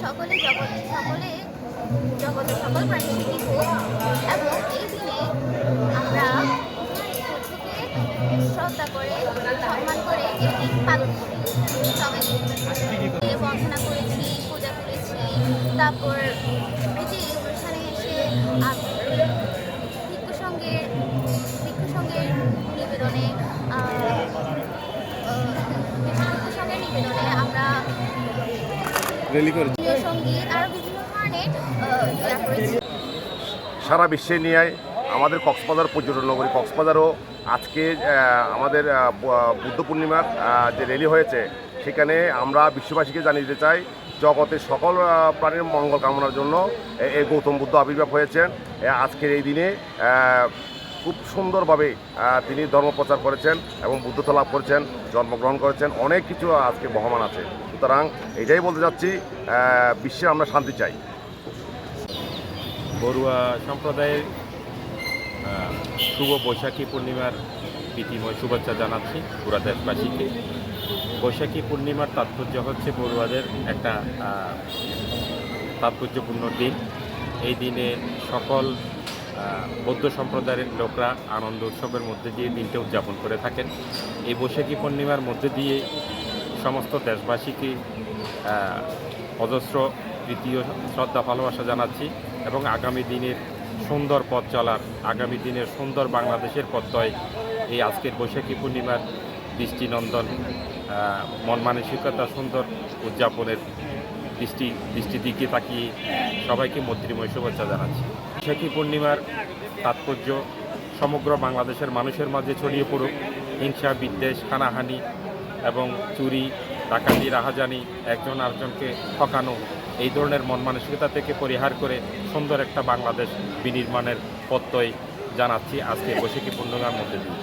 সকলে জগতের সকল প্রাণী সুখী হোক এবং এই দিনে আমরা বুদ্ধকে শ্রদ্ধা করে সম্মান করে এই দিন পালন করি। সবাই বন্দনা করেছি, পূজা করেছি, তারপর এই যে এই অনুষ্ঠানে এসে ভিক্ষু সঙ্গের নিবেদনে আমরা সঙ্গীত আরো বিভিন্ন ধরনের করেছি। সারা বিশ্বে নিয়ে আমাদের কক্সবাজার পর্যটন নগরী কক্সবাজারও আজকে আমাদের বুদ্ধ পূর্ণিমার যে র্যালি হয়েছে সেখানে আমরা বিশ্ববাসীকে জানিয়ে দিতে চাই জগতের সকল প্রাণীর মঙ্গল কামনার জন্য এই গৌতম বুদ্ধ আবির্ভাব হয়েছেন। আজকের এই দিনে খুব সুন্দরভাবে তিনি ধর্ম প্রচার করেছেন এবং বুদ্ধত্ব লাভ করেছেন, জন্মগ্রহণ করেছেন, অনেক কিছু আজকে বহমান আছে। সুতরাং এটাই বলতে চাচ্ছি, বিশ্বে আমরা শান্তি চাই। বড়ুয়া সম্প্রদায়ের শুভ বৈশাখী পূর্ণিমার প্রীতিময় শুভেচ্ছা জানাচ্ছি পুরা দেশবাসীকে। বৈশাখী পূর্ণিমার তাৎপর্য হচ্ছে বড়ুয়াদের একটা তাৎপর্যপূর্ণ দিন। এই দিনে সকল বৌদ্ধ সম্প্রদায়ের লোকরা আনন্দ উৎসবের মধ্যে দিয়ে দিনটা উদযাপন করে থাকেন। এই বৈশাখী পূর্ণিমার মধ্যে দিয়ে সমস্ত দেশবাসীকে অজস্র প্রীতি ও শ্রদ্ধা ভালোবাসা জানাচ্ছি এবং আগামী দিনের সুন্দর পথ চলার, আগামী দিনের সুন্দর বাংলাদেশের পথয় এই আজকের বৈশাখী পূর্ণিমার দৃষ্টিনন্দন মন মানসিকতা সুন্দর উদযাপনের দৃষ্টি দিকে তাকিয়ে সবাইকে মৈত্রীময় শুভেচ্ছা জানাচ্ছি। বৈশাখী পূর্ণিমার তাৎপর্য সমগ্র বাংলাদেশের মানুষের মাঝে ছড়িয়ে পড়ুক। হিংসা, বিদ্বেষ, হানাহানি এবং চুরি, ডাকাতি, রাহাজানি, একজন আরেকজনকে ঠকানো, এই ধরনের মন মানসিকতা থেকে পরিহার করে সুন্দর একটা বাংলাদেশ বিনির্মাণের প্রত্যয় জানাচ্ছি আজকে বৈশাখী পূর্ণিমার মধ্যে দিয়ে।